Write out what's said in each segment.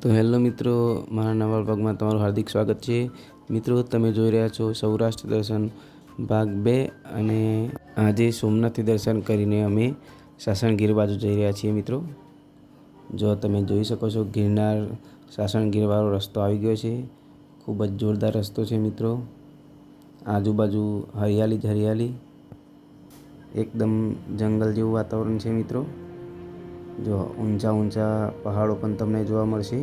તો હેલો મિત્રો, મારા નવા ભાગમાં તમારું હાર્દિક સ્વાગત છે। મિત્રો, તમે જોઈ રહ્યા છો સૌરાષ્ટ્ર દર્શન ભાગ 2 અને આજે સોમનાથથી દર્શન કરીને અમે સાસણગીર બાજુ જઈ રહ્યા છીએ। મિત્રો, જો તમે જોઈ શકો છો ગિરનાર સાસણગીરવાળો રસ્તો આવી ગયો છે। ખૂબ જ જોરદાર રસ્તો છે મિત્રો। આજુબાજુ હરિયાળી જ હરિયાળી, એકદમ જંગલ જેવું વાતાવરણ છે મિત્રો। જો ઊંચા ઊંચા પહાડો પણ તમને જોવા મળશે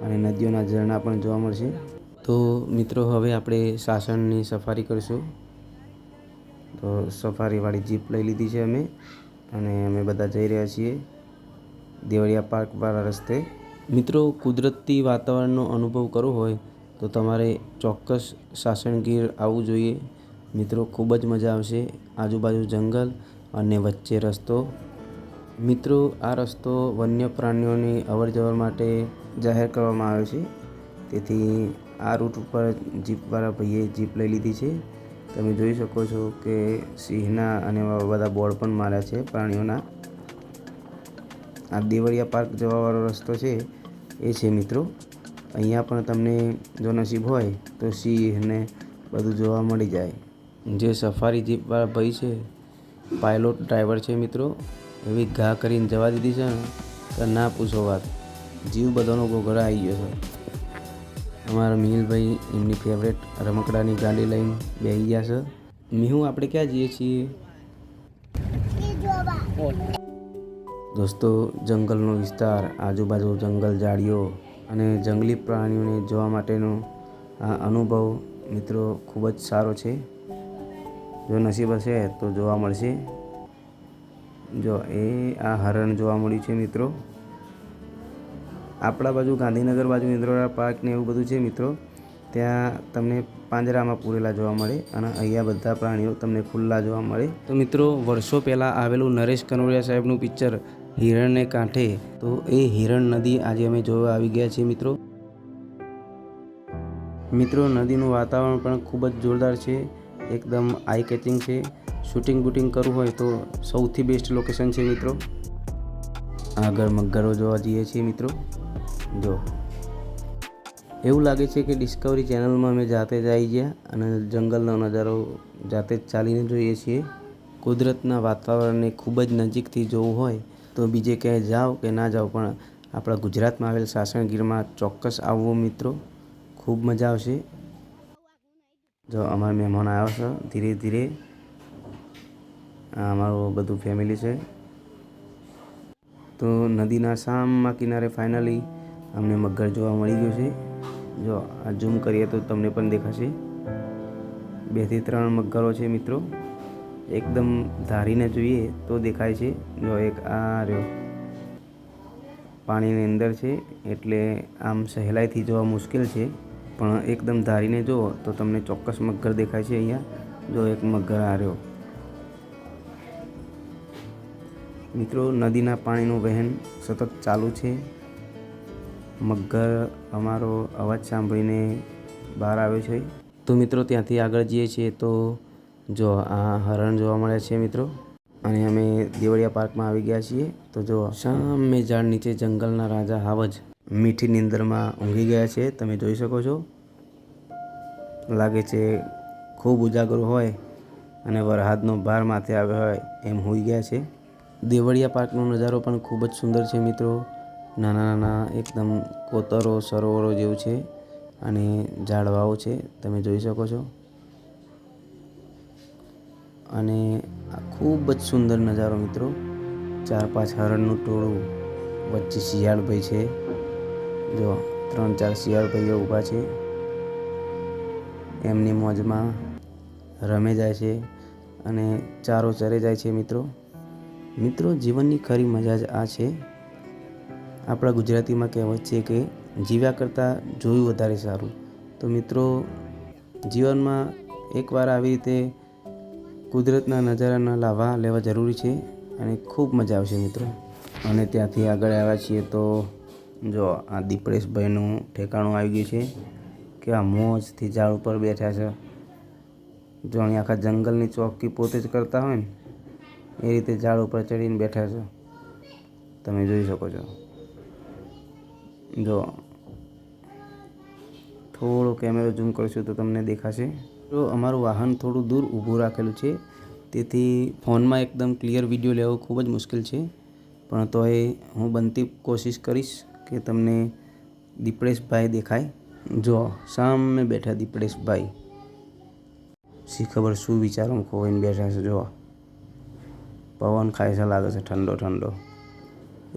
અને નદીઓના ઝરણા પણ જોવા મળશે। તો મિત્રો, હવે આપણે સાસણની સફારી કરીશું। તો સફારીવાળી જીપ લઈ લીધી છે અમે, અને અમે બધા જઈ રહ્યા છીએ દેવળિયા પાર્કવાળા રસ્તે। મિત્રો, કુદરતી વાતાવરણનો અનુભવ કરવો હોય તો તમારે ચોક્કસ સાસણગીર આવવું જોઈએ। મિત્રો, ખૂબ જ મજા આવશે। આજુબાજુ જંગલ અને વચ્ચે રસ્તો। મિત્રો, આ રસ્તો વન્ય પ્રાણીઓની અવરજવર માટે જાહેર કરવામાં આવ્યો છે, તેથી આ રૂટ ઉપર જીપવાળા ભાઈએ જીપ લઈ લીધી છે। તમે જોઈ શકો છો કે સિંહના અને બધા બોર્ડ પણ માર્યા છે પ્રાણીઓના। આ દેવળિયા પાર્ક જવાવાળો રસ્તો છે એ છે મિત્રો। અહીંયા પણ તમને જો નસીબ હોય તો સિંહને બધું જોવા મળી જાય। જે સફારી જીપવાળા ભાઈ છે, પાયલોટ ડ્રાઈવર છે મિત્રો। એવી ઘા કરીને જવા દીધી છે ને તો ના પૂછો વાત, જીવ બધાનો ઘોઘરા આવી ગયો છે। અમારા મિહિલભાઈ એમની ફેવરેટ રમકડાની ગાડી લઈને બેસી ગયા છે। મિહુ, આપણે ક્યાં જઈએ છીએ? દોસ્તો, જંગલનો વિસ્તાર, આજુબાજુ જંગલ ઝાડીઓ અને જંગલી પ્રાણીઓને જોવા માટેનો આ અનુભવ મિત્રો ખૂબ જ સારો છે। જો નસીબ હશે તો જોવા મળશે। જો આ હરણ જોવા મળ્યું છે મિત્રો। આપણા બાજુ ગાંધીનગર બાજુ ઇન્દ્રોડા પાર્ક ને એવું બધું છે મિત્રો, ત્યાં તમને પાંજરામાં પૂરેલા જોવા મળે અને અહીંયા બધા પ્રાણીઓ તમને ખુલ્લા જોવા મળે। તો મિત્રો, વર્ષો પહેલાં આવેલું નરેશ કનોડિયા સાહેબનું પિક્ચર હિરણને કાંઠે, તો એ હિરણ નદી આજે અમે જોવા આવી ગયા છીએ મિત્રો। મિત્રો, નદીનું વાતાવરણ પણ ખૂબ જ જોરદાર છે, એકદમ આઈ કેચિંગ છે। શૂટિંગ બૂટિંગ કરવું હોય તો સૌથી બેસ્ટ લોકેશન છે મિત્રો। આગળ મગરો જોવા જઈએ છીએ મિત્રો। જો એવું લાગે છે કે ડિસ્કવરી ચેનલમાં અમે જાતે જ આવી ગયા અને જંગલનો નજારો જાતે જ ચાલીને જોઈએ છીએ। કુદરતના વાતાવરણને ખૂબ જ નજીકથી જોવું હોય તો બીજે ક્યાંય જાઓ કે ના જાઓ, પણ આપણા ગુજરાતમાં આવેલ સાસણગીરમાં ચોક્કસ આવવું મિત્રો, ખૂબ મજા આવશે। જો અમારા મહેમાન આવ્યા છે ધીરે ધીરે, આ અમારું બધું ફેમિલી છે। તો નદીના સામા કિનારે ફાઇનલી અમને મગર જોવા મળી ગયું છે। જો આ ઝૂમ કરીએ તો તમને પણ દેખાશે, 2 થી 3 મગરો છે મિત્રો। એકદમ ધારીને જોઈએ તો દેખાય છે। જો એક આ રહ્યો પાણીની અંદર છે, એટલે આમ સહેલાઈથી જોવા મુશ્કેલ છે, પણ એકદમ ધારીને જુઓ તો તમને ચોક્કસ મગર દેખાય છે। અહીંયા જો એક મગર આ રહ્યો મિત્રો। નદીના પાણીનું વહેણ સતત ચાલુ છે। મગર અમારો અવાજ સાંભળીને બહાર આવે છે। તો મિત્રો, ત્યાંથી આગળ જઈએ છીએ તો જો આ હરણ જોવા મળે છે મિત્રો, અને અમે દેવળિયા પાર્કમાં આવી ગયા છીએ। તો જો સામે ઝાડ નીચે જંગલના રાજા હાવજ મીઠી નીંદરમાં ઊંઘી ગયા છે, તમે જોઈ શકો છો। લાગે છે ખૂબ ઉજાગરો હોય અને વરસાદનો ભાર માથે આવ્યો હોય એમ હોઈ ગયા છે। દેવળિયા પાર્કનો નજારો પણ ખૂબ જ સુંદર છે મિત્રો। નાના નાના એકદમ કોતરો સરોવરો જેવું છે અને ઝાડવાઓ છે, તમે જોઈ શકો છો। અને આ ખૂબ જ સુંદર નજારો મિત્રો। 4-5 હરણનું ટોળું, વચ્ચે શિયાળ ભાઈ છે। જો 3-4 શિયાળ ભાઈઓ ઊભા છે, એમની મોજમાં રમે જાય છે અને ચારો ચરે જાય છે મિત્રો। મિત્રો, જીવનની ખરી મજા જ આ છે। આપણા ગુજરાતીમાં કહેવત છે કે જીવ્યા કરતાં જોયું વધારે સારું। તો મિત્રો, જીવનમાં એકવાર આવી રીતે કુદરતના નજારાના લાભા લેવા જરૂરી છે અને ખૂબ મજા આવશે મિત્રો। અને ત્યાંથી આગળ આવ્યા છીએ તો જો આ દીપડેશભાઈનું ઠેકાણું આવી ગયું છે કે આ મોજથી ઝાડ ઉપર બેઠા છે। જો અહીં આખા જંગલની ચોકી પોતે જ કરતા હોય ને એ રીતે ઝાડ ઉપર ચડીને બેઠા છે, તમે જોઈ શકો છો। જો થોડો કેમેરો ઝૂમ કરશું તો તમને દેખાશે. તો અમારું વાહન થોડું દૂર ઊભું રાખેલું છે, તેથી ફોનમાં એકદમ ક્લિયર વિડીયો લેવો ખૂબ જ મુશ્કેલ છે. પણ તોય હું બનતી કોશિશ કરીશ કે તમને દીપડેશભાઈ દેખાય. જો સામે બેઠા દીપડેશભાઈ, શી ખબર શું વિચારોમાં ખોવાઈને બેઠા છે. જો પવન ખાય છે, લાગે છે ઠંડો ઠંડો.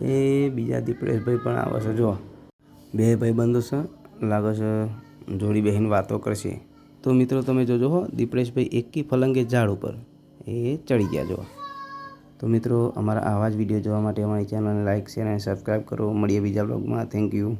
એ બીજા દીપડેશભાઈ પણ આવે છે. જો બે ભાઈબંધો છે, લાગે છે જોડી બેહીને વાતો કરશે. તો મિત્રો તમે જોજો હો, દીપડેશભાઈ એકી ફલંગે ઝાડ ઉપર એ ચડી ગયા. જો તો મિત્રો અમારા આવા જ વિડીયો જોવા માટે અમારી ચેનલને લાઇક, શેર અને સબસ્ક્રાઈબ કરો. મળીએ બીજા બ્લોગમાં. Thank you.